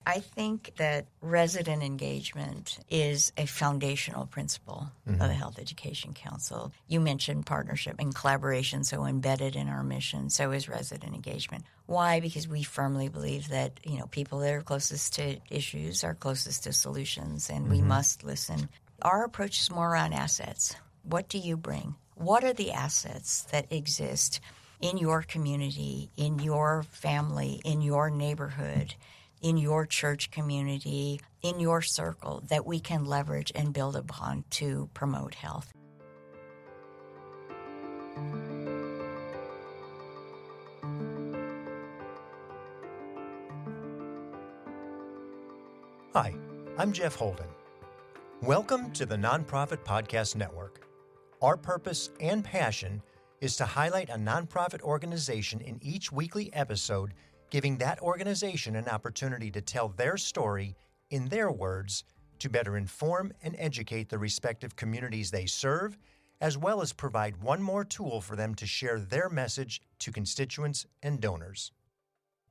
I think that resident engagement is a foundational principle of the Health Education Council. You mentioned partnership and collaboration, so embedded in our mission, so is resident engagement. Why? Because we firmly believe that, people that are closest to issues are closest to solutions, and we must listen. Our approach is more around assets. What do you bring? What are the assets that exist in your community, in your family, in your neighborhood, in your church community, in your circle that we can leverage and build upon to promote health? Hi, I'm Jeff Holden. Welcome to the Nonprofit Podcast Network. Our purpose and passion is to highlight a nonprofit organization in each weekly episode, giving that organization an opportunity to tell their story in their words to better inform and educate the respective communities they serve, as well as provide one more tool for them to share their message to constituents and donors.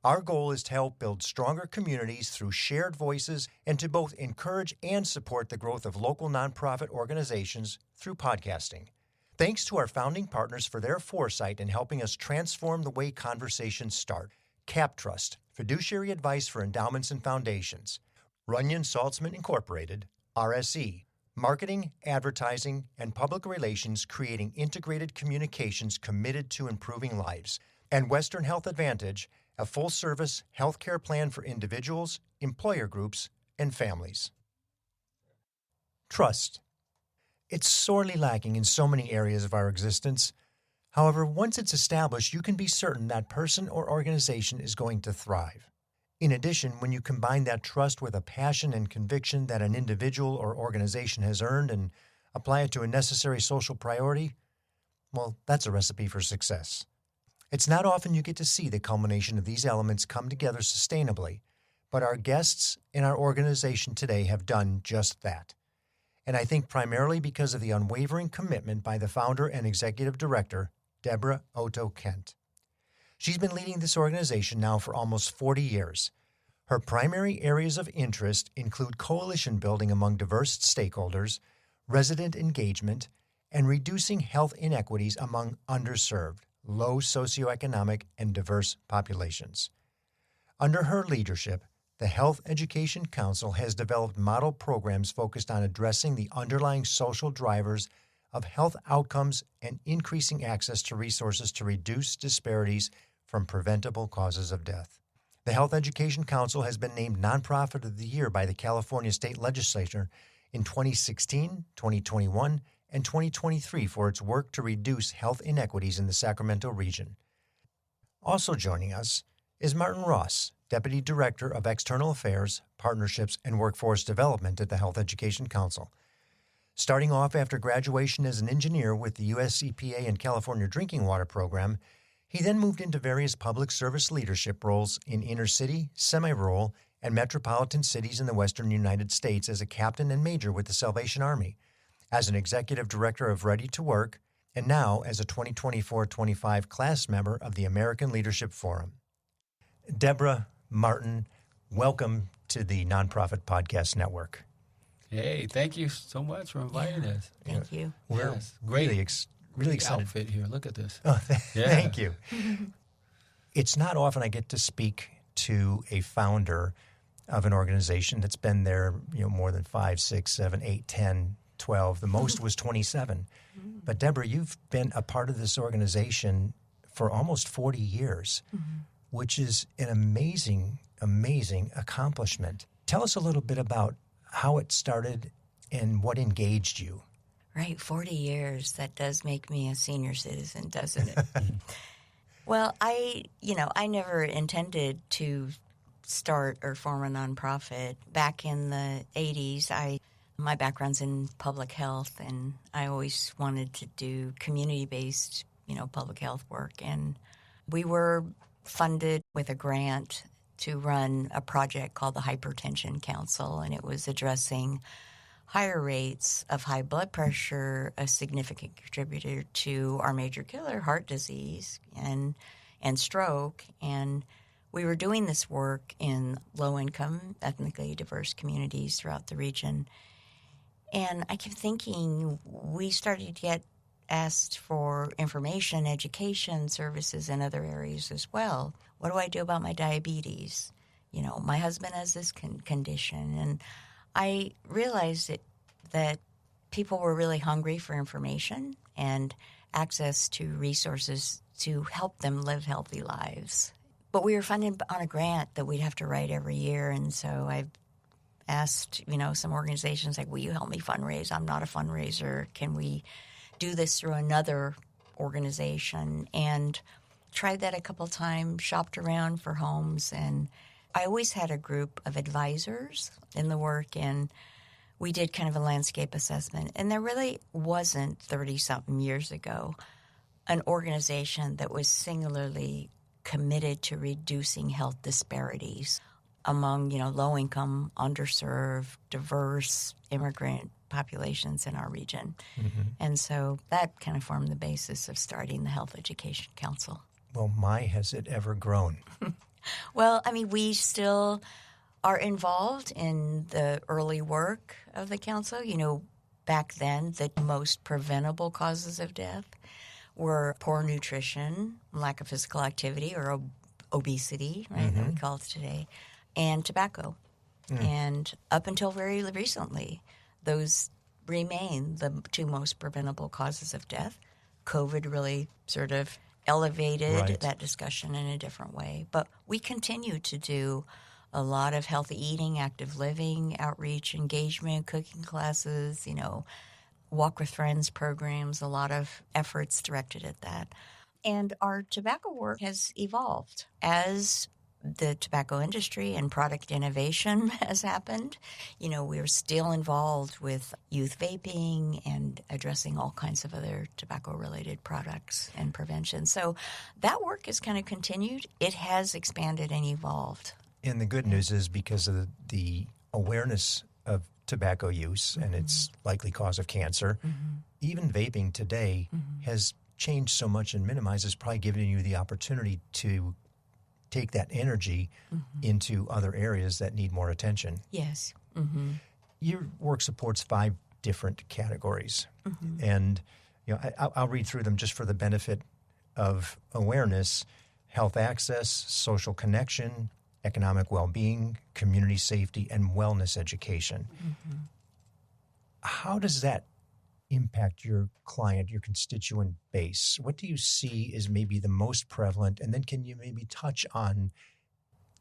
Our goal is to help build stronger communities through shared voices and to both encourage and support the growth of local nonprofit organizations through podcasting. Thanks to our founding partners for their foresight in helping us transform the way conversations start. CapTrust, fiduciary advice for endowments and foundations. Runyon Saltzman Incorporated, RSE, marketing, advertising, and public relations creating integrated communications committed to improving lives. And Western Health Advantage, a full-service healthcare plan for individuals, employer groups, and families. Trust. It's sorely lacking in so many areas of our existence. However, once it's established, you can be certain that person or organization is going to thrive. In addition, when you combine that trust with a passion and conviction that an individual or organization has earned and apply it to a necessary social priority, well, that's a recipe for success. It's not often you get to see the culmination of these elements come together sustainably, but our guests in our organization today have done just that. And I think primarily because of the unwavering commitment by the founder and executive director, Deborah Oto-Kent. She's been leading this organization now for almost 40 years. Her primary areas of interest include coalition building among diverse stakeholders, resident engagement, and reducing health inequities among underserved, low socioeconomic, and diverse populations. Under her leadership, the Health Education Council has developed model programs focused on addressing the underlying social drivers of health outcomes and increasing access to resources to reduce disparities from preventable causes of death. The Health Education Council has been named Nonprofit of the Year by the California State Legislature in 2016, 2021, and 2023 for its work to reduce health inequities in the Sacramento region. Also joining us is Martin Ross, Deputy Director of External Affairs, Partnerships, and Workforce Development at the Health Education Council. Starting off after graduation as an engineer with the U.S. EPA and California Drinking Water Program, he then moved into various public service leadership roles in inner-city, semi-rural, and metropolitan cities in the western United States as a captain and major with the Salvation Army, as an executive director of Ready to Work, and now as a 2024-25 class member of the American Leadership Forum. Deborah, Martin, welcome to the Nonprofit Podcast Network. Hey, thank you so much for inviting us. Thank you. We're really excited. Outfit here. Look at this. Oh, thank you. It's not often I get to speak to a founder of an organization that's been there, more than 5, 6, 7, 8, 10, 12. The most was 27. But Deborah, you've been a part of this organization for almost 40 years, which is an amazing, amazing accomplishment. Tell us a little bit about how it started and what engaged you. Right, 40 years. That does make me a senior citizen, doesn't it? Well, I never intended to start or form a nonprofit. Back in the 80s, my background's in public health, and I always wanted to do community-based, public health work. And we were funded with a grant to run a project called the Hypertension Council, and it was addressing higher rates of high blood pressure, a significant contributor to our major killer, heart disease and stroke. And we were doing this work in low-income, ethnically diverse communities throughout the region. And I kept thinking, we started to get asked for information, education, services in other areas as well. What do I do about my diabetes? You know, my husband has this condition. And I realized that people were really hungry for information and access to resources to help them live healthy lives. But we were funded on a grant that we'd have to write every year. And so I asked, some organizations like, will you help me fundraise? I'm not a fundraiser. Can we do this through another organization? And tried that a couple times, shopped around for homes. And I always had a group of advisors in the work, and we did kind of a landscape assessment. And there really wasn't 30-something years ago an organization that was singularly committed to reducing health disparities among, low-income, underserved, diverse immigrant populations in our region. Mm-hmm. And so that kind of formed the basis of starting the Health Education Council. Well, has it ever grown? Well, we still are involved in the early work of the council. Back then, the most preventable causes of death were poor nutrition, lack of physical activity, or obesity, right, that we call it today, and tobacco. And up until very recently, those remain the two most preventable causes of death. COVID really sort of elevated that discussion in a different way. But we continue to do a lot of healthy eating, active living, outreach, engagement, cooking classes, walk with friends programs, a lot of efforts directed at that. And our tobacco work has evolved as the tobacco industry and product innovation has happened. We're still involved with youth vaping and addressing all kinds of other tobacco-related products and prevention. So that work has kind of continued. It has expanded and evolved. And the good news is, because of the awareness of tobacco use and its likely cause of cancer, even vaping today has changed so much and minimizes, probably giving you the opportunity to take that energy into other areas that need more attention. Yes. Your work supports 5 different categories. And I'll read through them just for the benefit of awareness: health access, social connection, economic well-being, community safety, and wellness education. How does that impact your client, your constituent base? What do you see as maybe the most prevalent? And then can you maybe touch on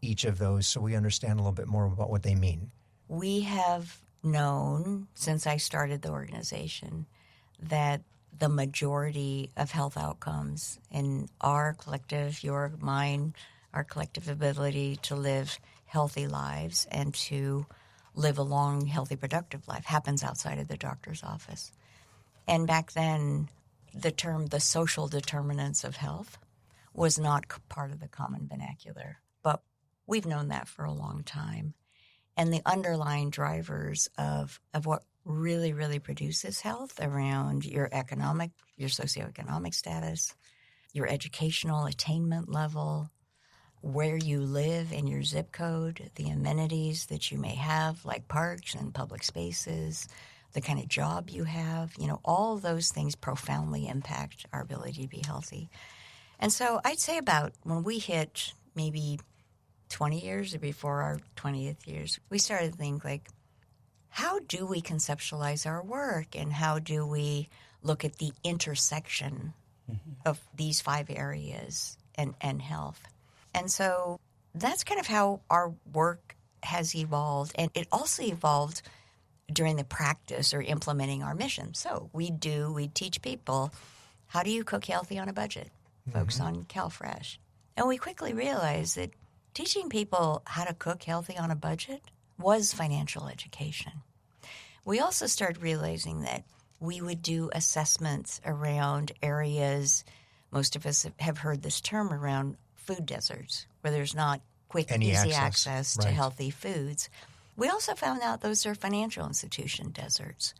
each of those so we understand a little bit more about what they mean? We have known since I started the organization that the majority of health outcomes in our collective, your, mine, our collective ability to live healthy lives and to live a long, healthy, productive life happens outside of the doctor's office. And back then, the term the social determinants of health was not part of the common vernacular. But we've known that for a long time. And the underlying drivers of what really, really produces health around your socioeconomic status, your educational attainment level, where you live in your zip code, the amenities that you may have, like parks and public spaces, the kind of job you have, all those things profoundly impact our ability to be healthy. And so I'd say about when we hit maybe 20 years or before our 20th years, we started to think like, how do we conceptualize our work and how do we look at the intersection of these 5 areas and health? And so that's kind of how our work has evolved. And it also evolved during the practice or implementing our mission. So we teach people, how do you cook healthy on a budget? Folks on CalFresh. And we quickly realized that teaching people how to cook healthy on a budget was financial education. We also started realizing that we would do assessments around areas, most of us have heard this term around food deserts, where there's not quick, easy access to healthy foods. We also found out those are financial institution deserts,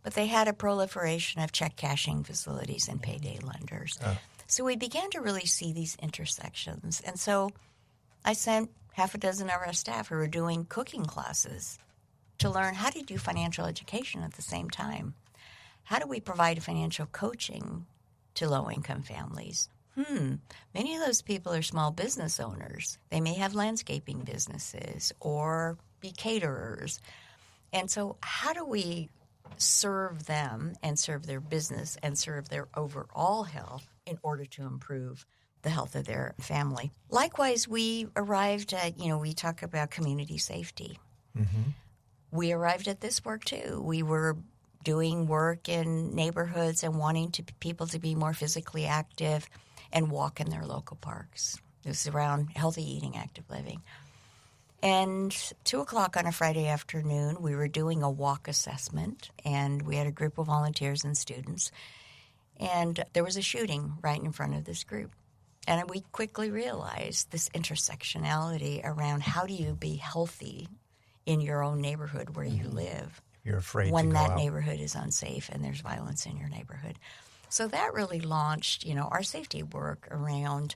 but they had a proliferation of check cashing facilities and payday lenders. So we began to really see these intersections. And so I sent half a dozen of our staff who were doing cooking classes to learn how to do financial education at the same time. How do we provide financial coaching to low-income families? Many of those people are small business owners. They may have landscaping businesses or be caterers. And so how do we serve them and serve their business and serve their overall health in order to improve the health of their family? Likewise, we arrived at, we talk about community safety. Mm-hmm. We arrived at this work too. We were doing work in neighborhoods and wanting people to be more physically active and walk in their local parks. It was around healthy eating, active living. And 2 o'clock on a Friday afternoon, we were doing a walk assessment, and we had a group of volunteers and students. And there was a shooting right in front of this group. And we quickly realized this intersectionality around how do you be healthy in your own neighborhood where you live. You're afraid when to go that out. neighborhood is unsafe and there's violence in your neighborhood. So that really launched, our safety work around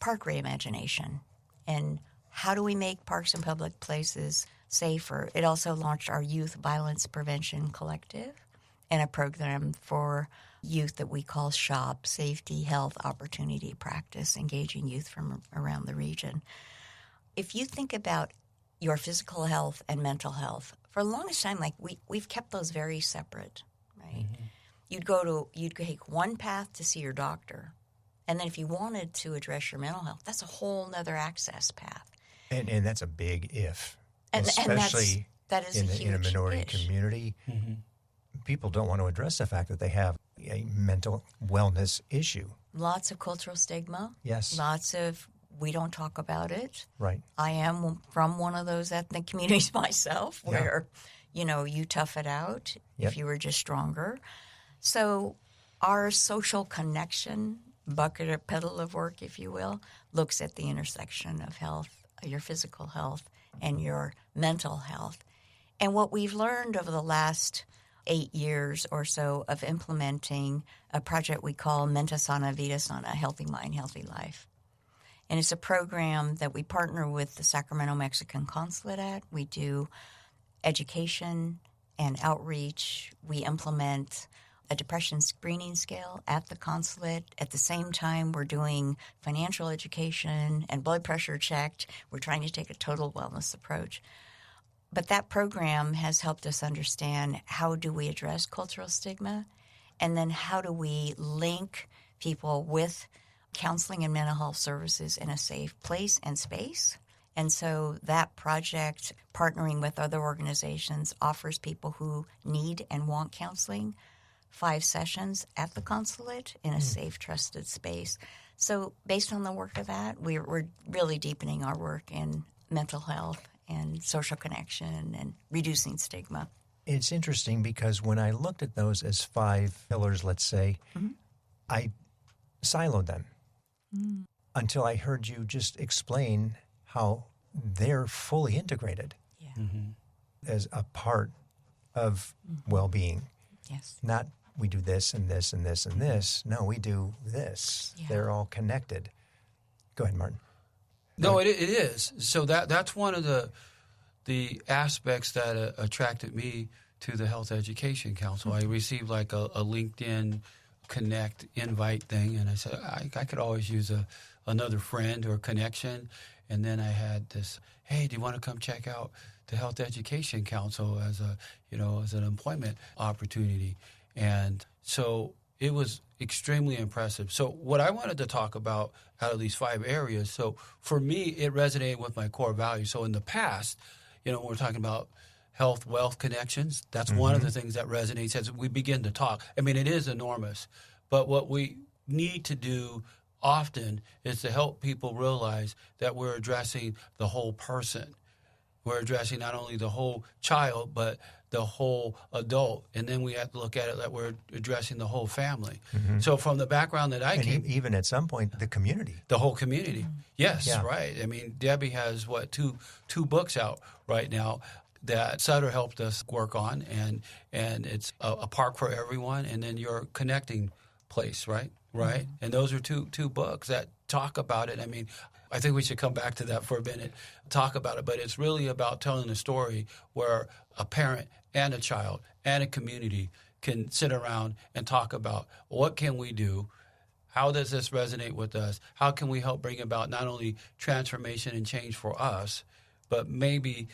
park reimagination and how do we make parks and public places safer. It also launched our Youth Violence Prevention Collective and a program for youth that we call SHOP, Safety, Health, Opportunity, Practice, engaging youth from around the region. If you think about your physical health and mental health, for the longest time, we've kept those very separate, right? Mm-hmm. You'd take one path to see your doctor, and then if you wanted to address your mental health, that's a whole other access path. And that's a big if, and especially that is in a minority if. community. Mm-hmm. People don't want to address the fact that they have a mental wellness issue. Lots of cultural stigma. Yes. Lots of we don't talk about it. Right. I am from one of those ethnic communities myself where, you tough it out if you were just stronger. So our social connection, bucket or pedal of work, if you will, looks at the intersection of health, your physical health, and your mental health. And what we've learned over the last 8 years or so of implementing a project we call Mente Sana, Vida Sana, Healthy Mind, Healthy Life. And it's a program that we partner with the Sacramento Mexican Consulate at. We do education and outreach. We implement a depression screening scale at the consulate. At the same time, we're doing financial education and blood pressure checked. We're trying to take a total wellness approach. But that program has helped us understand how do we address cultural stigma, and then how do we link people with counseling and mental health services in a safe place and space. And so that project, partnering with other organizations, offers people who need and want counseling 5 sessions at the consulate in a safe, trusted space. So based on the work of that, we're really deepening our work in mental health and social connection and reducing stigma. It's interesting because when I looked at those as 5 pillars, let's say, I siloed them until I heard you just explain how they're fully integrated as a part of well-being. Yes. Not we do this and this and this and this. No, we do this. Yeah. They're all connected. Go ahead, Martin. No, it is. So that's one of the aspects that attracted me to the Health Education Council. I received like a LinkedIn Connect invite thing, and I said I could always use another friend or connection. And then I had this, hey, do you want to come check out the Health Education Council as an employment opportunity? And so it was extremely impressive. So what I wanted to talk about out of these 5 areas, so for me, it resonated with my core values. So in the past, when we're talking about health, wealth connections, that's one of the things that resonates as we begin to talk. I mean, it is enormous. But what we need to do often is to help people realize that we're addressing the whole person. We're addressing not only the whole child, but the whole adult. And then we have to look at it that we're addressing the whole family. So from the background that I came... even at some point, the community. The whole community. Yes, right. I mean, Debbie has, two books out right now that Sutter helped us work on, and it's a park for everyone, and then your connecting place, right? And those are two books that talk about it. I mean, I think we should come back to that for a minute, talk about it. But it's really about telling a story where a parent and a child and a community can sit around and talk about what can we do. How does this resonate with us? How can we help bring about not only transformation and change for us, but maybe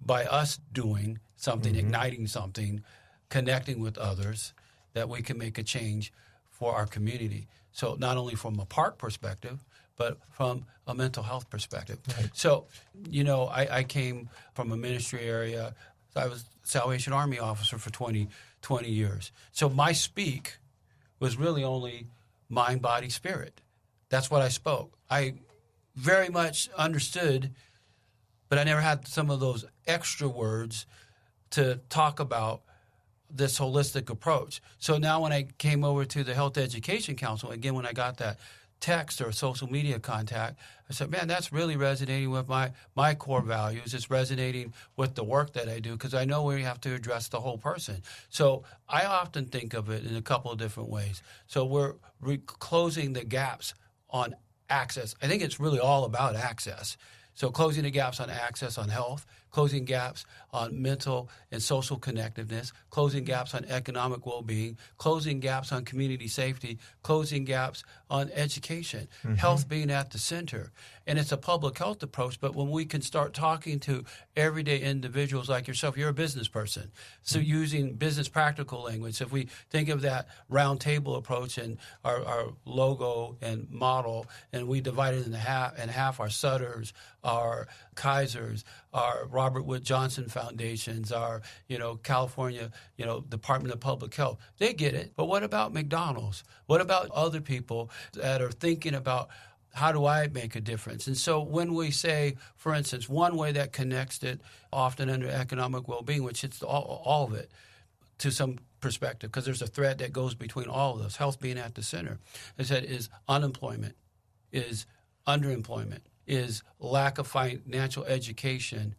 by us doing something, igniting something, connecting with others, that we can make a change for our community. So not only from a park perspective, but from a mental health perspective. Right. So, I came from a ministry area. I was Salvation Army officer for 20 years. So my speak was really only mind, body, spirit. That's what I spoke. I very much understood, but I never had some of those extra words to talk about this holistic approach. So now when I came over to the Health Education Council, again, when I got that text or social media contact, I said, man, that's really resonating with my core values. It's resonating with the work that I do because I know we have to address the whole person. So I often think of it in a couple of different ways. So we're closing the gaps on access. I think it's really all about access. So closing the gaps on access on health, closing gaps on mental and social connectiveness, closing gaps on economic well-being, closing gaps on community safety, closing gaps on education, health being at the center. And it's a public health approach, but when we can start talking to everyday individuals like yourself, you're a business person, so using business practical language. If we think of that round table approach and our logo and model, and we divide it in half our Sutters, our Kaisers, our Robert Wood Johnson Foundations, our California Department of Public Health, they get it. But what about McDonald's? What about other people that are thinking about how do I make a difference? And so when we say, for instance, one way that connects it often under economic well-being, which hits all of it to some perspective, because there's a thread that goes between all of those, health being at the center, is unemployment, is underemployment, is lack of financial education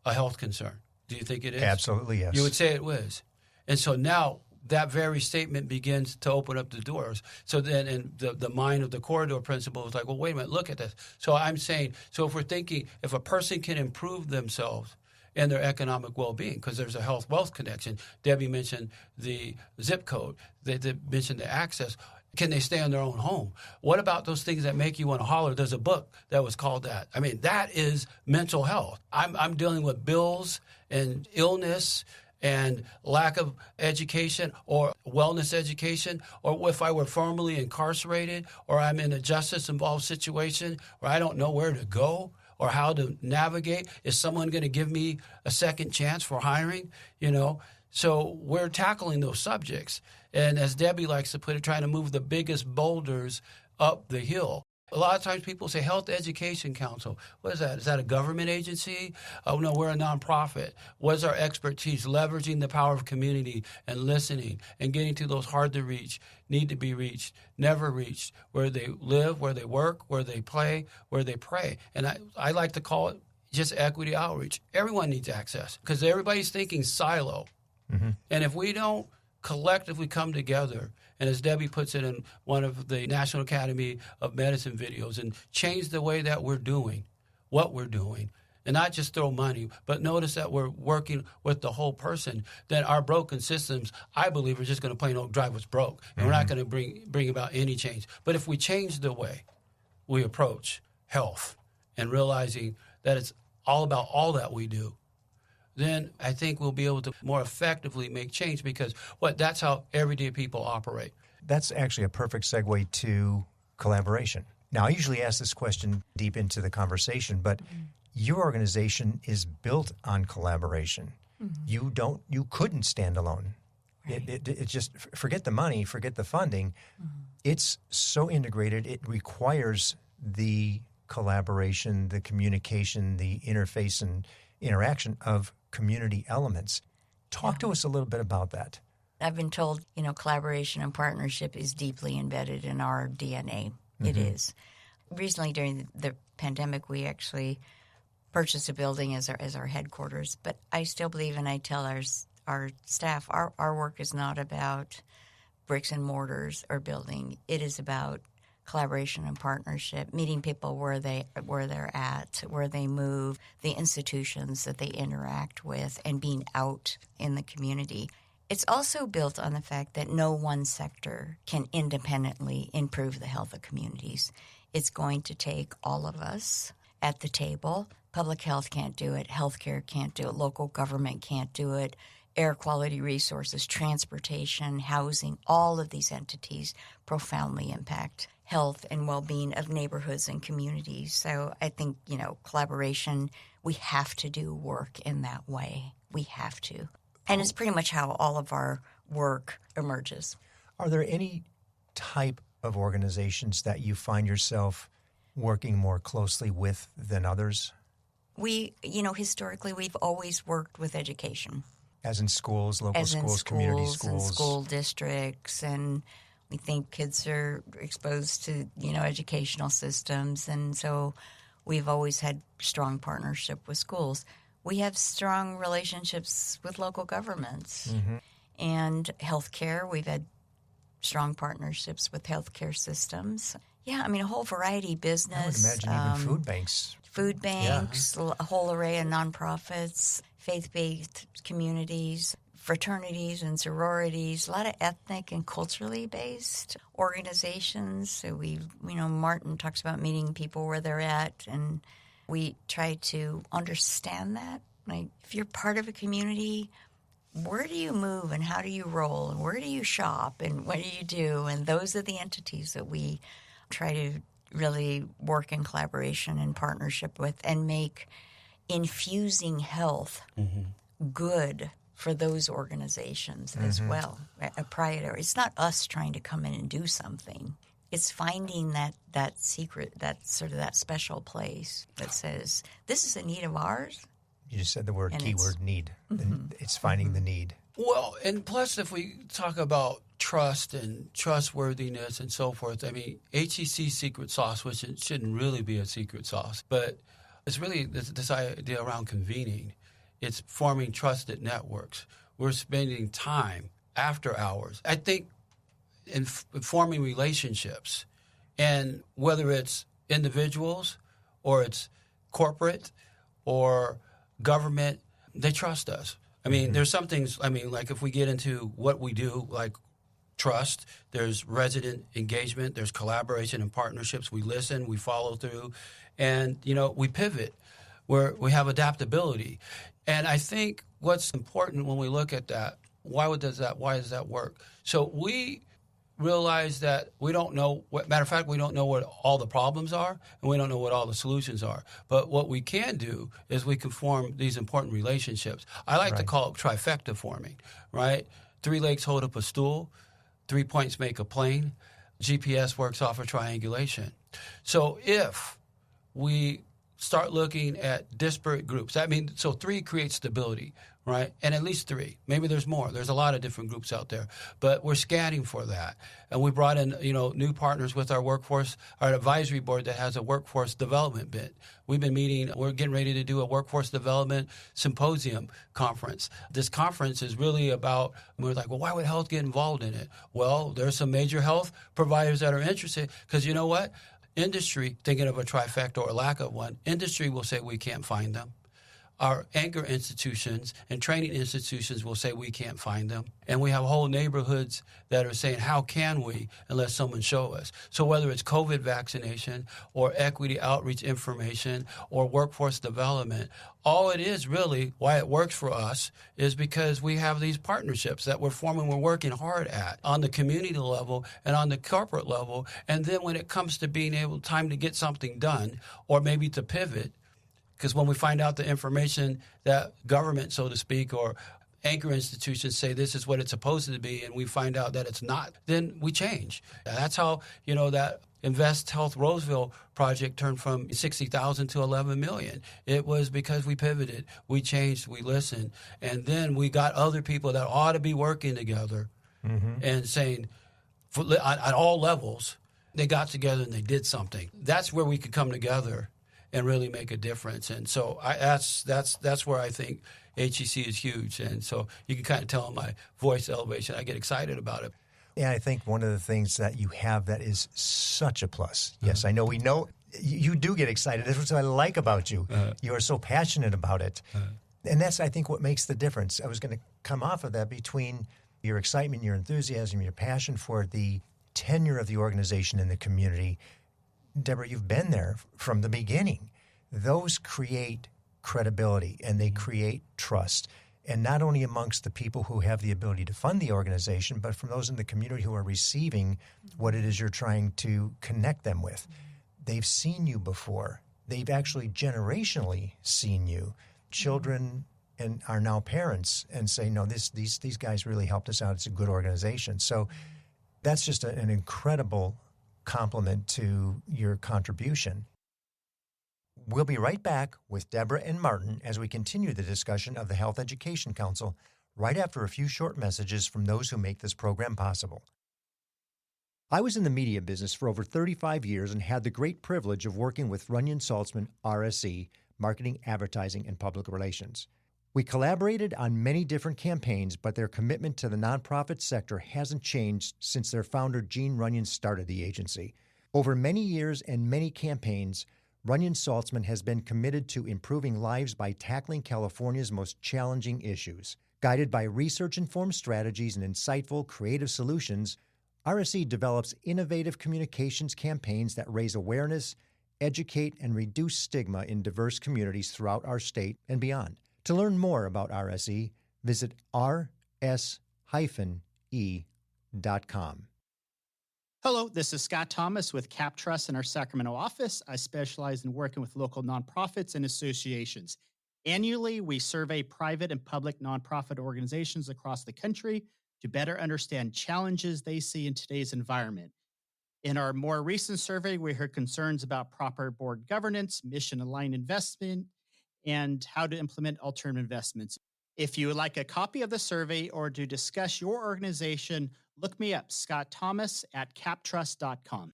a health concern? Do you think it is? Absolutely, yes. You would say it was. And so now that very statement begins to open up the doors. So then in the mind of the corridor principle is like, well, wait a minute, look at this. So I'm saying, so if we're thinking, if a person can improve themselves and their economic well-being, because there's a health-wealth connection. Debbie mentioned the zip code. They mentioned the access. Can they stay in their own home? What about those things that make you want to holler? There's a book that was called that. I mean, that is mental health. I'm dealing with bills and illness and lack of education or wellness education, or if I were formerly incarcerated, or I'm in a justice-involved situation where I don't know where to go or how to navigate. Is someone going to give me a second chance for hiring? So we're tackling those subjects. And as Debbie likes to put it, trying to move the biggest boulders up the hill. A lot of times people say Health Education Council. What is that? Is that a government agency? Oh, no, we're a nonprofit. What is our expertise? Leveraging the power of community and listening and getting to those hard to reach, need to be reached, never reached, where they live, where they work, where they play, where they pray. And I like to call it just equity outreach. Everyone needs access because everybody's thinking silo. And if we don't collectively come together, and as Debbie puts it in one of the National Academy of Medicine videos, and change the way that we're doing what we're doing, and not just throw money, but notice that we're working with the whole person, then our broken systems, I believe, are just going to plain old drive us broke, and we're not going to bring about any change. But if we change the way we approach health and realizing that it's all about all that we do, then I think we'll be able to more effectively make change because that's how everyday people operate. That's actually a perfect segue to collaboration. Now, I usually ask this question deep into the conversation, but your organization is built on collaboration. You couldn't stand alone. Right. It just, forget the money, forget the funding. It's so integrated, it requires the collaboration, the communication, the interface and interaction of community elements. Talk to us a little bit about that. I've been told, collaboration and partnership is deeply embedded in our DNA. It is. Recently, during the pandemic, we actually purchased a building as our headquarters. But I still believe, and I tell our staff, our work is not about bricks and mortars or building. It is about collaboration and partnership, meeting people where they're at, where they move, the institutions that they interact with, and being out in the community. It's also built on the fact that no one sector can independently improve the health of communities. It's going to take all of us at the table. Public health can't do it. Healthcare can't do it. Local government can't do it. Air quality resources, transportation, housing, all of these entities profoundly impact health and well-being of neighborhoods and communities. So I think, collaboration, we have to do work in that way. We have to. And it's pretty much how all of our work emerges. Are there any type of organizations that you find yourself working more closely with than others? Historically, we've always worked with education. As in schools, local schools, community schools. And school districts. And we think kids are exposed to, educational systems. And so we've always had strong partnership with schools. We have strong relationships with local governments. And healthcare, we've had strong partnerships with healthcare systems. Yeah, a whole variety of business. I would imagine even food banks. Food banks, a whole array of nonprofits, faith-based communities, fraternities and sororities, a lot of ethnic and culturally based organizations. So Martin talks about meeting people where they're at, and we try to understand that. Like, if you're part of a community, where do you move and how do you roll and where do you shop and what do you do? And those are the entities that we try to really work in collaboration and partnership with and make infusing health good for those organizations as well. A priority. It's not us trying to come in and do something. It's finding that secret, that special place that says, this is a need of ours. You just said the keyword need. It's finding the need. Well, and plus if we talk about trust and trustworthiness and so forth, HEC's secret sauce, which it shouldn't really be a secret sauce, but it's really this idea around convening. It's forming trusted networks. We're spending time after hours. I think in forming relationships, and whether it's individuals or it's corporate or government, they trust us. There's some things, like if we get into what we do, like trust, there's resident engagement, there's collaboration and partnerships. We listen, we follow through, and, we pivot where we have adaptability. And I think what's important when we look at that, why does that work? So we realize that we don't know we don't know what all the problems are, and we don't know what all the solutions are. But what we can do is we can form these important relationships. I like to call it trifecta forming, right? 3 legs hold up a stool, 3 points make a plane. GPS works off of triangulation. So if we start looking at disparate groups, so 3 creates stability, right? And at least 3. Maybe there's more. There's a lot of different groups out there. But we're scanning for that. And we brought in, new partners with our workforce, our advisory board that has a workforce development bit. We've been meeting, we're getting ready to do a workforce development symposium conference. This conference is really about, we're like, well, why would health get involved in it? Well, there's some major health providers that are interested, because you know what? Industry, thinking of a trifecta or lack of one, industry will say we can't find them. Our anchor institutions and training institutions will say we can't find them. And we have whole neighborhoods that are saying, how can we, unless someone show us? So whether it's COVID vaccination or equity outreach information or workforce development, all it is really, why it works for us, is because we have these partnerships that we're forming, we're working hard at on the community level and on the corporate level. And then when it comes to being able, time to get something done or maybe to pivot, because when we find out the information that government, so to speak, or anchor institutions say this is what it's supposed to be, and we find out that it's not, then we change. That's how, that Invest Health Roseville project turned from 60,000 to 11 million. It was because we pivoted, we changed, we listened, and then we got other people that ought to be working together and saying, at all levels, they got together and they did something. That's where we could come together and really make a difference. And so that's where I think HEC is huge. And so you can kind of tell in my voice elevation, I get excited about it. Yeah, I think one of the things that you have that is such a plus. Yes, I know we know you do get excited. That's what I like about you. You are so passionate about it. And that's, I think, what makes the difference. I was going to come off of that between your excitement, your enthusiasm, your passion for the tenure of the organization in the community. Deborah, you've been there from the beginning. Those create credibility and they create trust. And not only amongst the people who have the ability to fund the organization, but from those in the community who are receiving what it is you're trying to connect them with. They've seen you before. They've actually generationally seen you. Children and are now parents and say, no, these guys really helped us out. It's a good organization. So that's just an incredible compliment to your contribution. We'll be right back with Deborah and Martin as we continue the discussion of the Health Education Council right after a few short messages from those who make this program possible. I was in the media business for over 35 years and had the great privilege of working with Runyon Saltzman, RSE, Marketing, Advertising, and Public Relations. We collaborated on many different campaigns, but their commitment to the nonprofit sector hasn't changed since their founder, Gene Runyon, started the agency. Over many years and many campaigns, Runyon Saltzman has been committed to improving lives by tackling California's most challenging issues. Guided by research-informed strategies and insightful, creative solutions, RSE develops innovative communications campaigns that raise awareness, educate, and reduce stigma in diverse communities throughout our state and beyond. To learn more about RSE, visit rs-e.com. Hello, this is Scott Thomas with Cap Trust in our Sacramento office. I specialize in working with local nonprofits and associations. Annually, we survey private and public nonprofit organizations across the country to better understand challenges they see in today's environment. In our more recent survey, we heard concerns about proper board governance, mission-aligned investment, and how to implement alternative investments. If you would like a copy of the survey or to discuss your organization, look me up, Scott Thomas at captrust.com.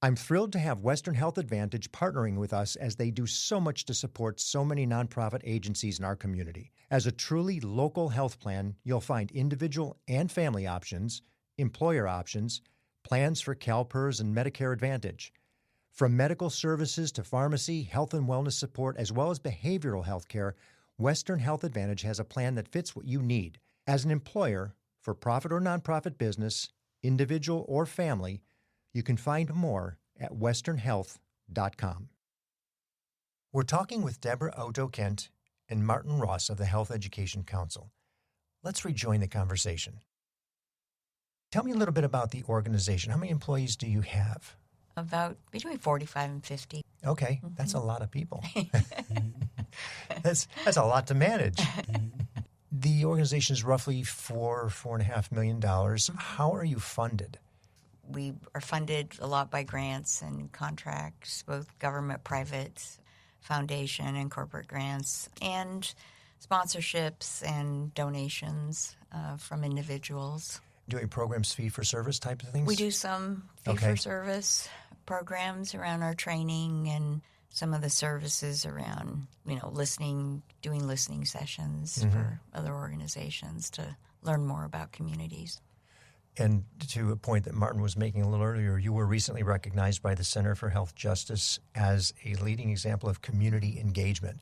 I'm thrilled to have Western Health Advantage partnering with us as they do so much to support so many nonprofit agencies in our community. As a truly local health plan, you'll find individual and family options, employer options, plans for CalPERS and Medicare Advantage. From medical services to pharmacy, health and wellness support, as well as behavioral health care, Western Health Advantage has a plan that fits what you need. As an employer, for profit or nonprofit business, individual or family, you can find more at westernhealth.com. We're talking with Deborah Oto-Kent and Martin Ross of the Health Education Council. Let's rejoin the conversation. Tell me a little bit about the organization. How many employees do you have? About between 45 and 50. Okay, that's a lot of people. That's a lot to manage. The organization is roughly $4.5 million. How are you funded? We are funded a lot by grants and contracts, both government, private, foundation, and corporate grants, and sponsorships and donations from individuals. Doing programs fee-for-service type of things? We do some fee-for-service programs around our training and some of the services around, listening, doing listening sessions for other organizations to learn more about communities. And to a point that Martin was making a little earlier, you were recently recognized by the Center for Health Justice as a leading example of community engagement.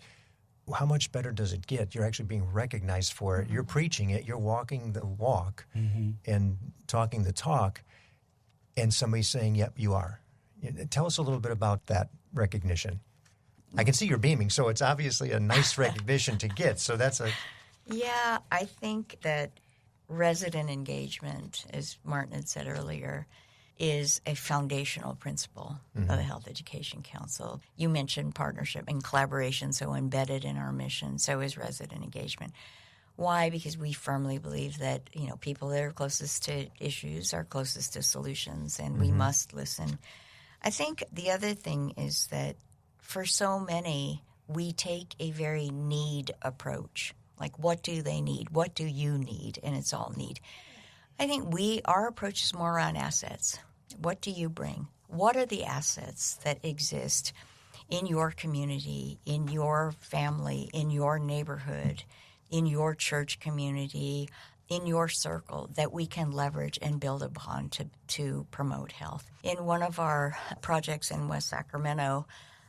How much better does it get? You're actually being recognized for it. You're preaching it. You're walking the walk and talking the talk, and somebody's saying, yep, you are. Tell us a little bit about that recognition. I can see you're beaming, so it's obviously a nice recognition to get. So that's a... Yeah, I think that resident engagement, as Martin had said earlier, is a foundational principle of the Health Education Council. You mentioned partnership and collaboration, so embedded in our mission, so is resident engagement. Why? Because we firmly believe that, people that are closest to issues are closest to solutions, and we must listen. I think the other thing is that for so many, we take a very need approach. Like, what do they need? What do you need? And it's all need. I think our approach is more around assets. What do you bring? What are the assets that exist in your community, in your family, in your neighborhood, in your church community in your circle that we can leverage and build upon to promote health. In one of our projects in West Sacramento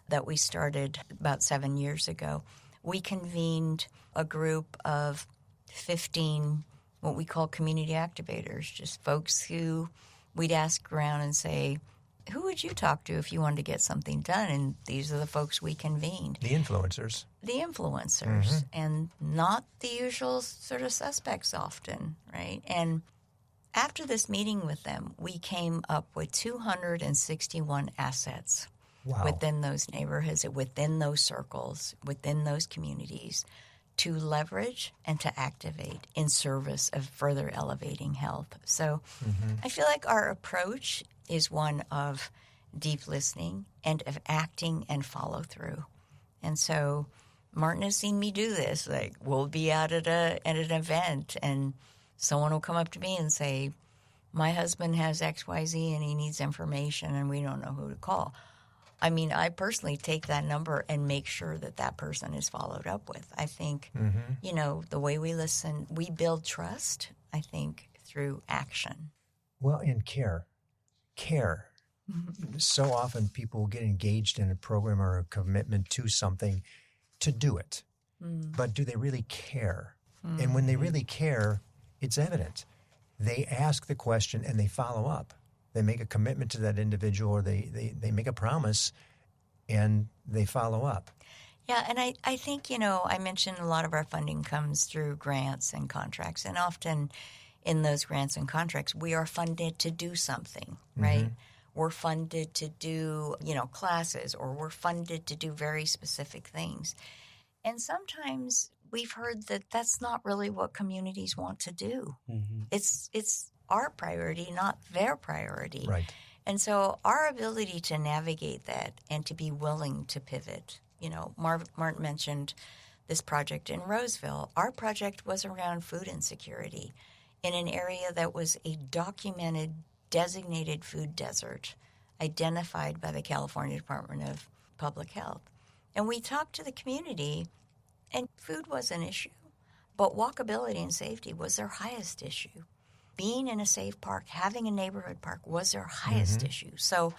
that we started about 7 years ago, we convened a group of 15 what we call community activators, just folks who we'd ask around and say, who would you talk to if you wanted to get something done? And these are the folks we convened. The influencers. And not the usual sort of suspects often, right? And after this meeting with them, we came up with 261 assets within those neighborhoods, within those circles, within those communities to leverage and to activate in service of further elevating health. So I feel like our approach is one of deep listening and of acting and follow through. And so Martin has seen me do this. Like, we'll be out at an event and someone will come up to me and say, my husband has XYZ and he needs information and we don't know who to call. I mean, I personally take that number and make sure that that person is followed up with. I think, the way we listen, we build trust, I think, through action. Well, and care. So often people will get engaged in a program or a commitment to something to do it. But do they really care? And when they really care, it's evident. They ask the question and they follow up. They make a commitment to that individual, or they make a promise and they follow up. Yeah, and I think, I mentioned a lot of our funding comes through grants and contracts. And often in those grants and contracts, we are funded to do something, right? We're funded to do, classes, or we're funded to do very specific things. And sometimes we've heard that that's not really what communities want to do. It's our priority, not their priority. Right. And so our ability to navigate that and to be willing to pivot, Martin mentioned this project in Roseville. Our project was around food insecurity in an area that was a documented, designated food desert identified by the California Department of Public Health. And we talked to the community, and food was an issue, but walkability and safety was their highest issue. Being in a safe park, having a neighborhood park was their highest issue. So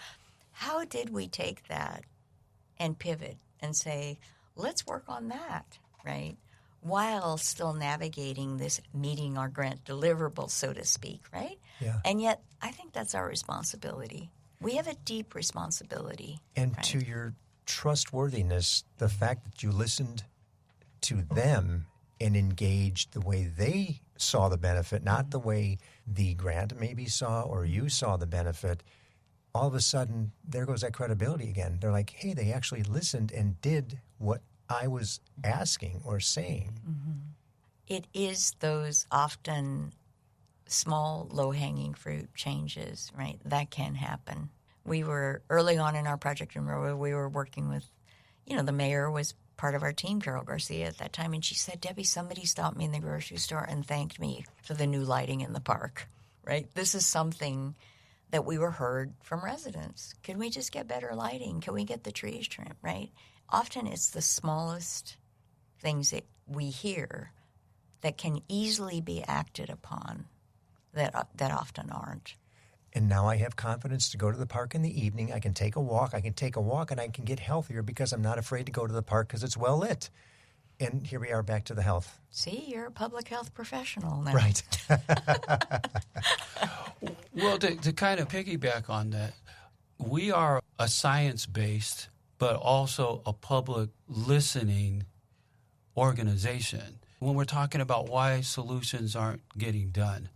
how did we take that and pivot and say, let's work on that, right? While still navigating this meeting our grant deliverables, so to speak, right? Yeah. And yet I think that's our responsibility. We have a deep responsibility. And right? to your trustworthiness, the fact that you listened to them and engaged the way they saw the benefit, not the way the grant maybe saw or you saw the benefit, all of a sudden, there goes that credibility again. They're like, hey, they actually listened and did what I was asking or saying. It is those often small, low-hanging fruit changes, right? That can happen. We were, early on in our project in Roa, we were working with, the mayor was part of our team, Carol Garcia, at that time, and she said, Debbie, somebody stopped me in the grocery store and thanked me for the new lighting in the park, right? This is something that we were heard from residents. Can we just get better lighting? Can we get the trees trimmed, right? Often it's the smallest things that we hear that can easily be acted upon that often aren't. And now I have confidence to go to the park in the evening. I can take a walk. And I can get healthier because I'm not afraid to go to the park because it's well lit. And here we are back to the health. See, you're a public health professional now. Right. Well, to kind of piggyback on that, we are a science-based but also a public listening organization. When we're talking about why solutions aren't getting done,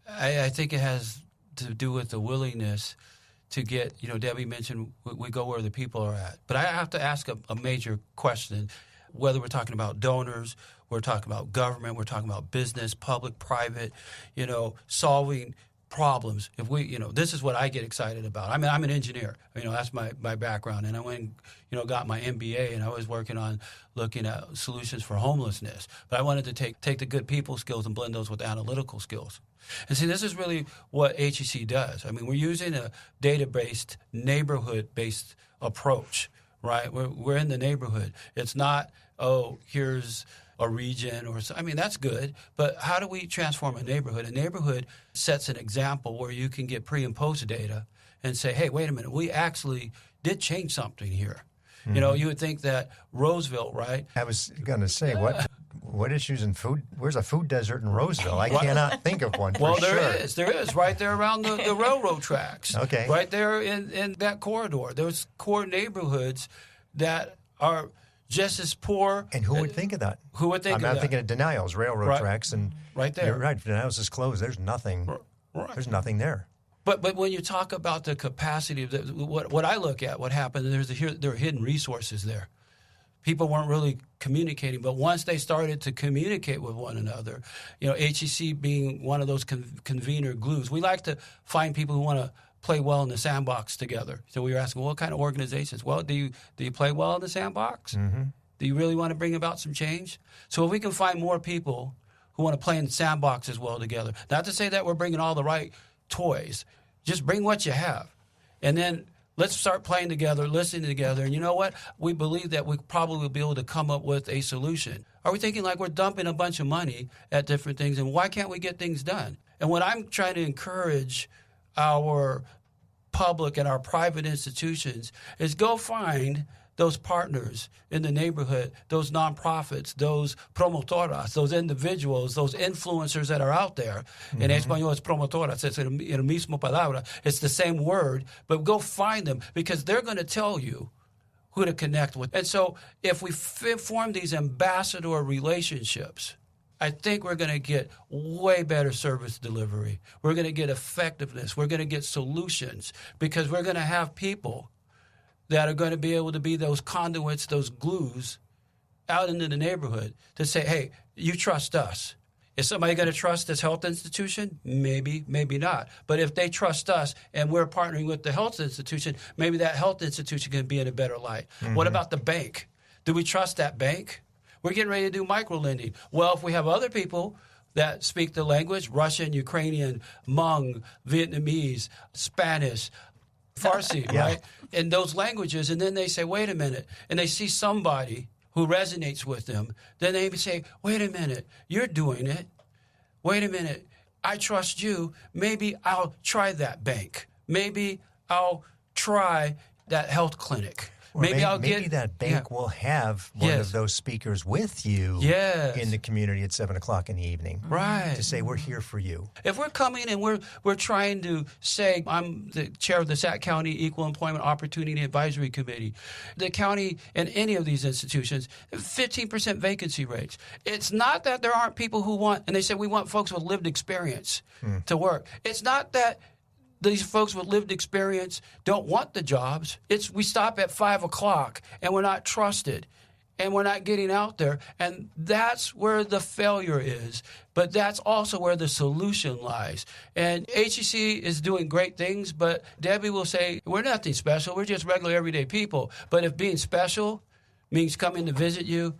I think it has to do with the willingness to get, Debbie mentioned we go where the people are at. But I have to ask a major question, whether we're talking about donors, we're talking about government, we're talking about business, public, private, solving problems. If we, this is what I get excited about. I mean, I'm an engineer. That's my background. And I went, got my MBA, and I was working on looking at solutions for homelessness. But I wanted to take the good people skills and blend those with analytical skills. And see, this is really what HEC does. I mean, we're using a data-based, neighborhood-based approach, right? We're in the neighborhood. It's not, here's a region that's good. But how do we transform a neighborhood? A neighborhood sets an example where you can get pre and post data and say, hey, wait a minute, we actually did change something here. Mm-hmm. You would think that Roseville, right? I was going to say, what issues in food? Where's a food desert in Roseville? I cannot think of one for sure. There is, right there around the railroad tracks. Okay. Right there in that corridor. There's core neighborhoods that are just as poor. And who would think of that? Who would think of that? I'm thinking of Denials, railroad tracks. And right there. You're right, Denials is closed. There's nothing. Right. There's nothing there. But when you talk about the capacity of what I look at, what happened, there are hidden resources there. People weren't really communicating, but once they started to communicate with one another, HEC being one of those convener glues, we like to find people who want to play well in the sandbox together. So we were asking, what kind of organizations? Well, do you play well in the sandbox? Mm-hmm. Do you really want to bring about some change? So if we can find more people who want to play in the sandbox as well together, not to say that we're bringing all the right toys, just bring what you have, and then let's start playing together, listening together. And you know what? We believe that we probably will be able to come up with a solution. Are we thinking like we're dumping a bunch of money at different things, and why can't we get things done? And what I'm trying to encourage our public and our private institutions is go find those partners in the neighborhood, those nonprofits, those promotoras, those individuals, those influencers that are out there. Mm-hmm. In Espanol, it's promotoras. It's el mismo palabra. It's the same word, but go find them because they're going to tell you who to connect with. And so if we form these ambassador relationships, I think we're going to get way better service delivery. We're going to get effectiveness. We're going to get solutions because we're going to have people that are going to be able to be those conduits, those glues out into the neighborhood to say, hey, you trust us. Is somebody going to trust this health institution? Maybe, maybe not. But if they trust us and we're partnering with the health institution, maybe that health institution can be in a better light. Mm-hmm. What about the bank? Do we trust that bank? We're getting ready to do microlending. Well, if we have other people that speak the language, Russian, Ukrainian, Hmong, Vietnamese, Spanish, Farsi, yeah. right? In those languages, and then they say, wait a minute, and they see somebody who resonates with them, then they say, wait a minute, you're doing it. Wait a minute, I trust you. Maybe I'll try that bank. Maybe I'll try that health clinic. Or maybe that bank will have one of those speakers with you in the community at 7 o'clock in the evening. Right. To say, we're here for you. If we're coming and we're trying to say, I'm the chair of the Sac County Equal Employment Opportunity Advisory Committee, the county and any of these institutions, 15% vacancy rates. It's not that there aren't people who want, and they say we want folks with lived experience to work. It's not that these folks with lived experience don't want the jobs. We stop at 5 o'clock and we're not trusted and we're not getting out there. And that's where the failure is. But that's also where the solution lies. And HEC is doing great things, but Debbie will say, we're nothing special. We're just regular everyday people. But if being special means coming to visit you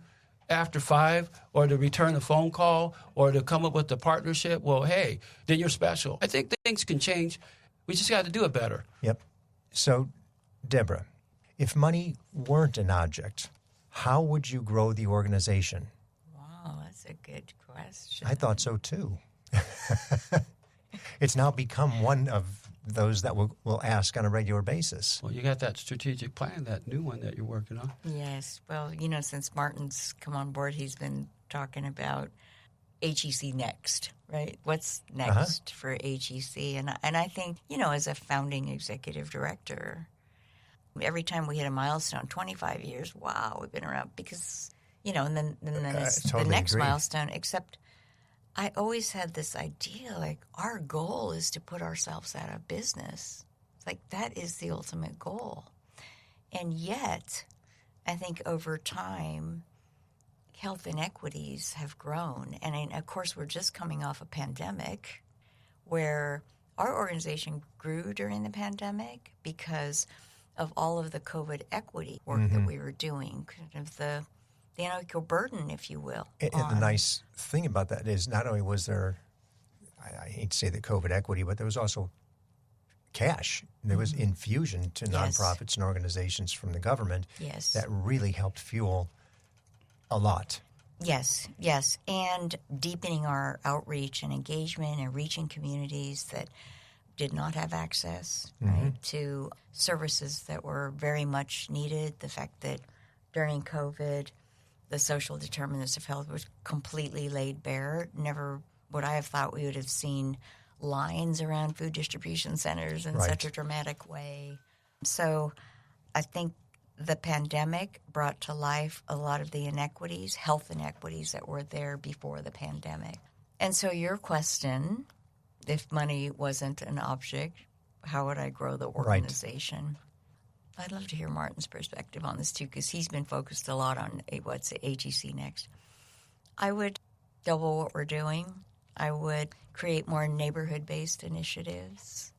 after 5 or to return a phone call or to come up with a partnership, well, hey, then you're special. I think things can change. We just got to do it better. Yep. So, Deborah, if money weren't an object, how would you grow the organization? Wow, that's a good question. I thought so, too. It's now become one of those that we'll ask on a regular basis. Well, you got that strategic plan, that new one that you're working on. Yes. Well, since Martin's come on board, he's been talking about HEC next, right? What's next for HEC? And I think, as a founding executive director, every time we hit a milestone, 25 years, wow, we've been around because, and then it's totally the next agree. milestone, except I always had this idea, like our goal is to put ourselves out of business. It's like that is the ultimate goal. And yet, I think over time, health inequities have grown. And of course, we're just coming off a pandemic where our organization grew during the pandemic because of all of the COVID equity work that we were doing, kind of the unequal burden, if you will. And the nice thing about that is not only was there, I hate to say the COVID equity, but there was also cash. There was infusion to nonprofits and organizations from the government that really helped fuel a lot. Yes, yes. And deepening our outreach and engagement and reaching communities that did not have access, right, to services that were very much needed. The fact that during COVID, the social determinants of health was completely laid bare. Never would I have thought we would have seen lines around food distribution centers in such a dramatic way. So I think the pandemic brought to life a lot of the inequities, health inequities that were there before the pandemic. And so your question, if money wasn't an object, how would I grow the organization? Right. I'd love to hear Martin's perspective on this too, because he's been focused a lot on what's AGC next. I would double what we're doing. I would create more neighborhood-based initiatives.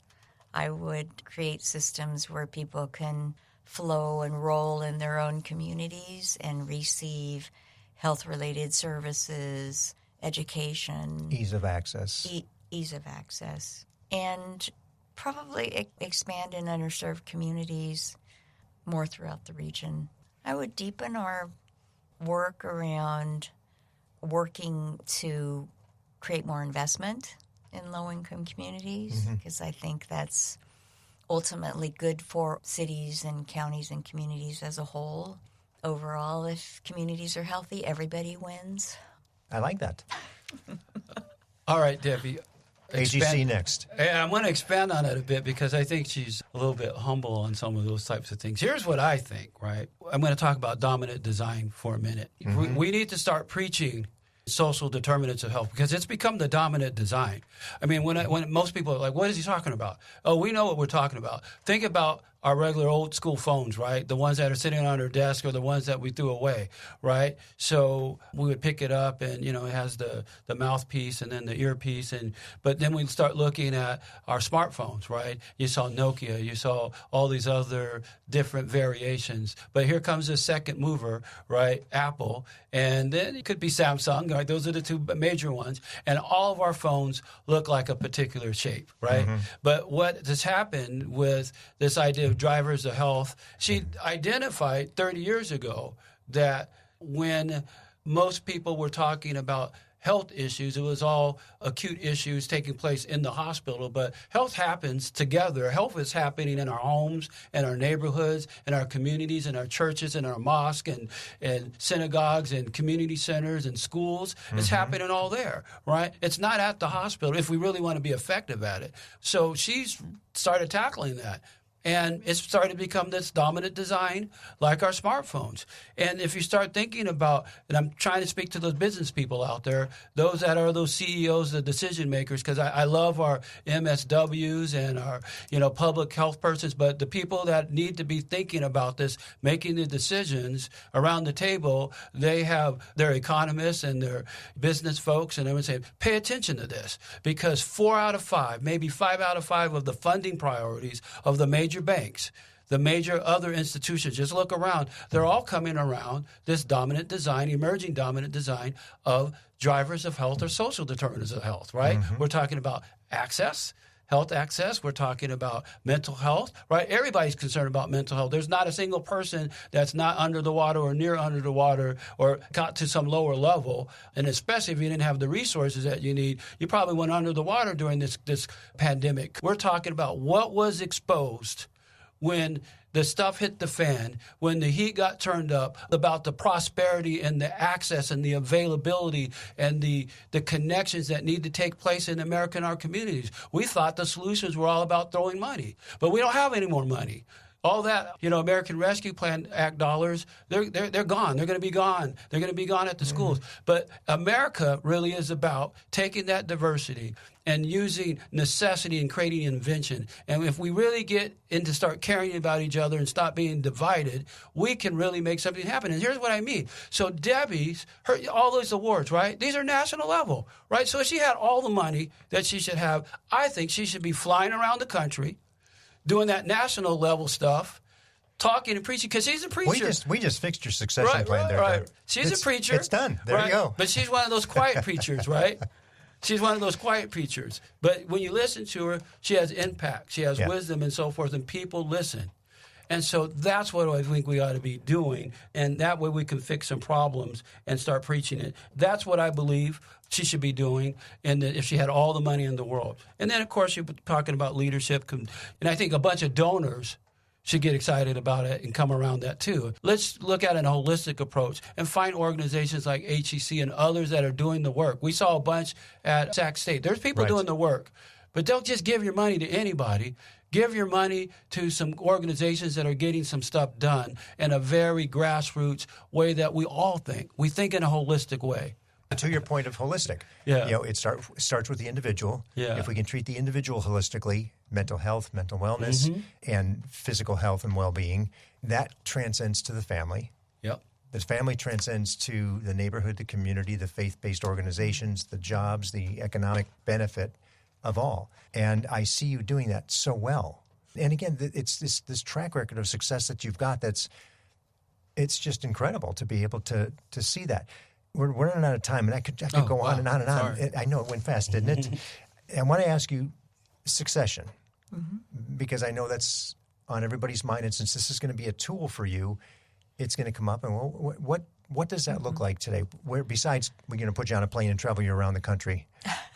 I would create systems where people can flow and roll in their own communities and receive health-related services, education. Ease of access. Ease of access. And probably expand in underserved communities more throughout the region. I would deepen our work around working to create more investment in low-income communities, because I think that's ultimately good for cities and counties and communities as a whole. Overall, if communities are healthy, everybody wins. I like that. All right, Debbie. AGC next. I want to expand on it a bit because I think she's a little bit humble on some of those types of things. Here's what I think, right? I'm going to talk about dominant design for a minute. We need to start preaching social determinants of health because it's become the dominant design. I mean, when most people are like, what is he talking about? Oh, we know what we're talking about. Think about our regular old school phones, right? The ones that are sitting on our desk or the ones that we threw away, right? So we would pick it up and, it has the mouthpiece and then the earpiece. But then we'd start looking at our smartphones, right? You saw Nokia, you saw all these other different variations. But here comes the second mover, right? Apple. And then it could be Samsung, right? Those are the two major ones. And all of our phones look like a particular shape, right? But what has happened with this idea of drivers of health, she identified 30 years ago that when most people were talking about health issues, it was all acute issues taking place in the hospital, but health happens together. Health is happening in our homes, in our neighborhoods, in our communities, in our churches, in our mosques, and synagogues, and community centers, and schools. It's happening all there, right? It's not at the hospital if we really want to be effective at it. So she's started tackling that. And it's started to become this dominant design like our smartphones. And if you start thinking about, and I'm trying to speak to those business people out there, those that are those CEOs, the decision makers, because I love our MSWs and our public health persons, but the people that need to be thinking about this, making the decisions around the table, they have their economists and their business folks, and they would say, pay attention to this, because 4 out of 5, maybe 5 out of 5 of the funding priorities of the major banks, the major other institutions, just look around, they're all coming around this dominant design, emerging dominant design of drivers of health or social determinants of health, right? We're talking about access, health access. We're talking about mental health, right? Everybody's concerned about mental health. There's not a single person that's not under the water or near under the water or got to some lower level. And especially if you didn't have the resources that you need, you probably went under the water during this pandemic. We're talking about what was exposed when the stuff hit the fan, when the heat got turned up, about the prosperity and the access and the availability and the connections that need to take place in America and our communities. We thought the solutions were all about throwing money, but we don't have any more money. All that, American Rescue Plan Act dollars, they're gone. They're going to be gone. They're going to be gone at the schools. But America really is about taking that diversity and using necessity and creating invention. And if we really get into start caring about each other and stop being divided, we can really make something happen. And here's what I mean. So Debbie's, all those awards, right? These are national level, right? So if she had all the money that she should have, I think she should be flying around the country, doing that national level stuff, talking and preaching, because she's a preacher. We just fixed your succession plan there. Right. She's a preacher. It's done. There you go. But she's one of those quiet preachers, right? She's one of those quiet preachers. But when you listen to her, she has impact. She has wisdom and so forth, and people listen. And so that's what I think we ought to be doing. And that way we can fix some problems and start preaching it. That's what I believe she should be doing, and that if she had all the money in the world. And then, of course, you're talking about leadership. And I think a bunch of donors should get excited about it and come around that too. Let's look at an holistic approach and find organizations like HEC and others that are doing the work. We saw a bunch at Sac State. There's people doing the work. But don't just give your money to anybody. Give your money to some organizations that are getting some stuff done in a very grassroots way that we all think. We think in a holistic way. To your point of holistic, it starts with the individual. Yeah. If we can treat the individual holistically, mental health, mental wellness, and physical health and well-being, that transcends to the family. Yep. The family transcends to the neighborhood, the community, the faith-based organizations, the jobs, the economic benefit of all. And I see you doing that so well. And again, it's this track record of success that you've got it's just incredible to be able to see that. We're running out of time, and I could go on and on and on. I know it went fast, didn't it? I want to ask you succession, because I know that's on everybody's mind. And since this is going to be a tool for you, it's going to come up. And what does that look like today? Where, besides, we're going to put you on a plane and travel you around the country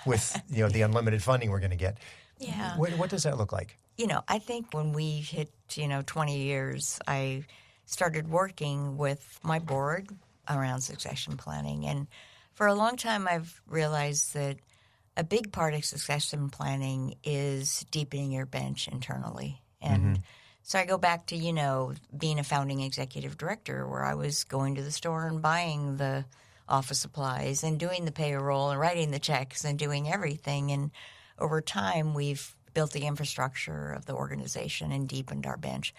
with the unlimited funding we're going to get. Yeah. What does that look like? I think when we hit 20 years, I started working with my board around succession planning. And for a long time, I've realized that a big part of succession planning is deepening your bench internally. And so I go back to, being a founding executive director, where I was going to the store and buying the office supplies and doing the payroll and writing the checks and doing everything. And over time, we've built the infrastructure of the organization and deepened our bench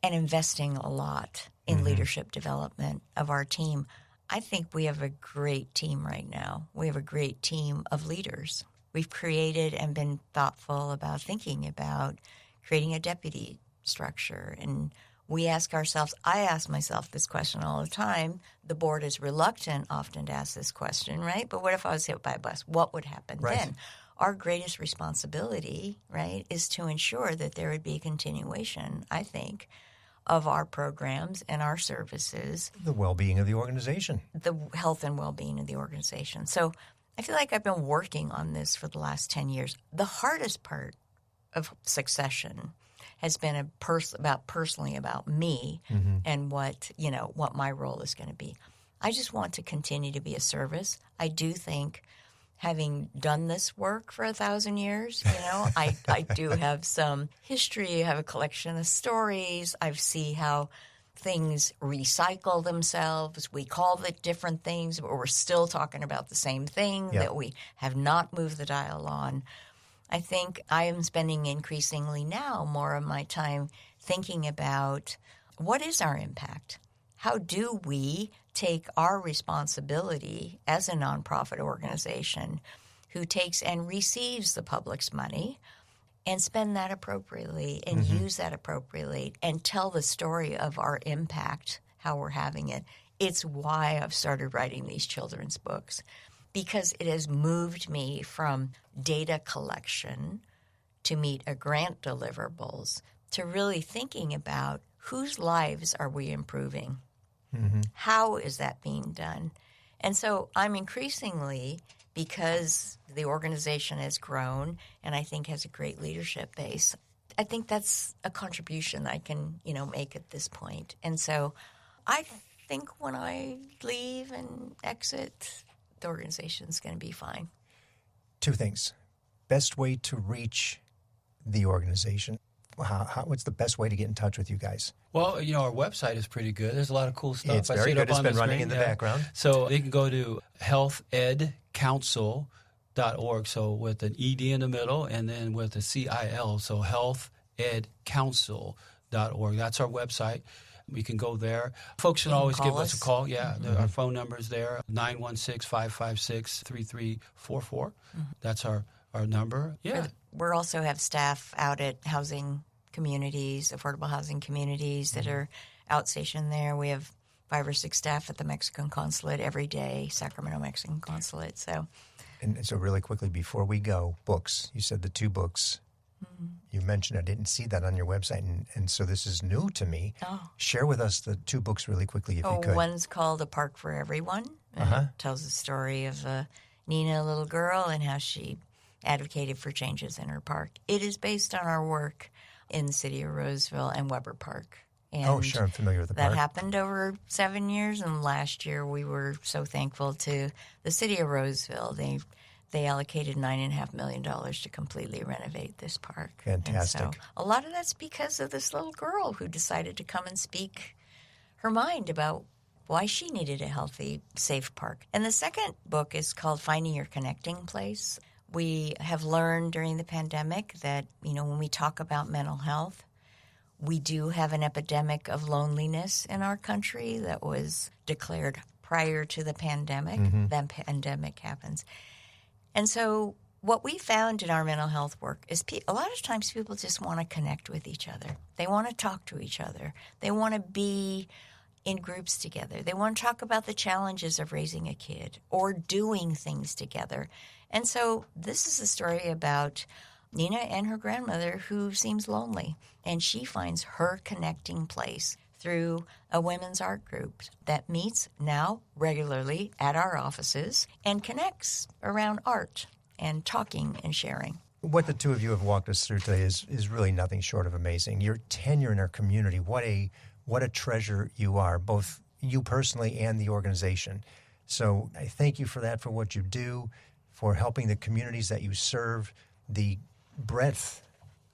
and investing a lot in leadership development of our team. I think we have a great team right now. We have a great team of leaders. We've created and been thoughtful about thinking about creating a deputy structure. And we ask ourselves, I ask myself this question all the time. The board is reluctant often to ask this question, right? But what if I was hit by a bus? What would happen then? Our greatest responsibility, right, is to ensure that there would be a continuation, I think, of our programs and our services. The well-being of the organization. The health and well-being of the organization. So I feel like I've been working on this for the last 10 years. The hardest part of succession has been personally about me and what my role is going to be. I just want to continue to be a service. I do think, having done this work for 1,000 years, I do have some history. I have a collection of stories. I see how things recycle themselves. We call it different things, but we're still talking about the same thing that we have not moved the dial on. I think I am spending increasingly now more of my time thinking about what is our impact? How do we take our responsibility as a nonprofit organization who takes and receives the public's money and spend that appropriately and use that appropriately and tell the story of our impact, how we're having it? It's why I've started writing these children's books, because it has moved me from data collection to meet a grant deliverables to really thinking about whose lives are we improving? How is that being done? And so I'm increasingly, because the organization has grown and I think has a great leadership base, I think that's a contribution I can, make at this point. And so I think when I leave and exit, the organization's going to be fine. Two things. Best way to reach the organization. What's the best way to get in touch with you guys? Well, our website is pretty good. There's a lot of cool stuff. It's very good. It's been running in the background. So they can go to healthedcouncil.org. So with an ED in the middle and then with a CIL. So healthedcouncil.org. That's our website. You can go there. Folks should always give us a call. Yeah, our phone number is there, 916-556-3344. That's our number. Yeah. We also have staff out at housing communities, affordable housing communities that are outstationed there. We have 5 or 6 staff at the Mexican consulate every day, Sacramento Mexican consulate. And so really quickly before we go, books. You said the 2 books. You mentioned I didn't see that on your website, and so this is new to me. Oh. Share with us the 2 books really quickly, if you could. One's called A Park for Everyone. And it tells the story of Nina, a little girl, and how she advocated for changes in her park. It is based on our work in the city of Roseville and Weber Park. And Sure, I'm familiar with the that park. happened over 7 years, and last year we were so thankful to the city of Roseville. They allocated $9.5 million to completely renovate this park. Fantastic. And so a lot of that's because of this little girl who decided to come and speak her mind about why she needed a healthy, safe park. And the second book is called Finding Your Connecting Place. We have learned during the pandemic that, when we talk about mental health, we do have an epidemic of loneliness in our country that was declared prior to the pandemic. Then pandemic happens. And so what we found in our mental health work is a lot of times people just want to connect with each other. They want to talk to each other. They want to be in groups together. They want to talk about the challenges of raising a kid or doing things together. And so this is a story about Nina and her grandmother who seems lonely, and she finds her connecting place through a women's art group that meets now regularly at our offices and connects around art and talking and sharing. What the 2 of you have walked us through today is really nothing short of amazing. Your tenure in our community, what a treasure you are, both you personally and the organization. So I thank you for that, for what you do, for helping the communities that you serve, the breadth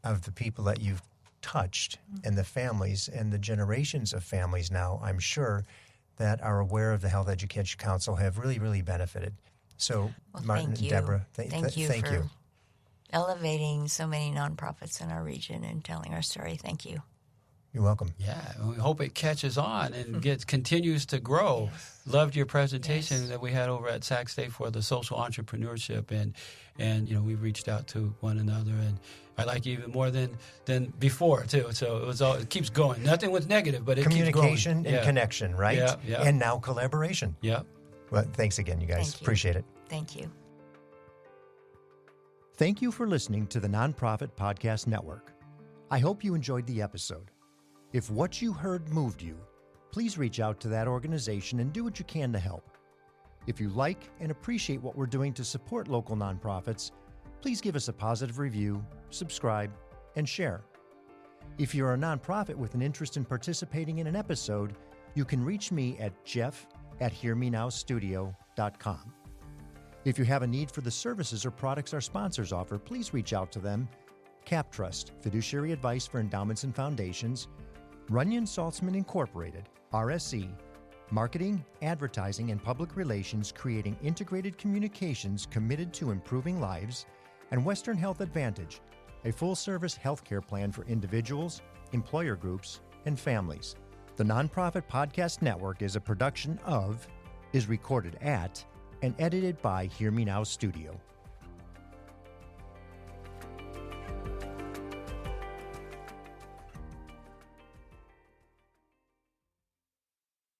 of the people that you've touched and the families and the generations of families now, I'm sure, that are aware of the Health Education Council have really, really benefited. So, Martin and Deborah, thank you for elevating so many nonprofits in our region and telling our story. Thank you. You're welcome. Yeah, we hope it catches on and continues to grow. Yes. Loved your presentation that we had over at Sac State for the social entrepreneurship, and we reached out to one another, and I like you even more than before too. So it keeps going. Nothing was negative, but it keeps growing. Communication and connection, right? Yeah. And now collaboration. Yeah. Well, thanks again, you guys. Appreciate it. Thank you. Thank you for listening to the Nonprofit Podcast Network. I hope you enjoyed the episode. If what you heard moved you, please reach out to that organization and do what you can to help. If you like and appreciate what we're doing to support local nonprofits, please give us a positive review, subscribe, and share. If you're a nonprofit with an interest in participating in an episode, you can reach me at jeff@hearmenowstudio.com. If you have a need for the services or products our sponsors offer, please reach out to them. CapTrust, fiduciary advice for endowments and foundations, Runyon Saltzman Incorporated, RSE, marketing, advertising, and public relations creating integrated communications committed to improving lives, and Western Health Advantage, a full-service healthcare plan for individuals, employer groups, and families. The Nonprofit Podcast Network is a production of, is recorded at, and edited by Hear Me Now Studio.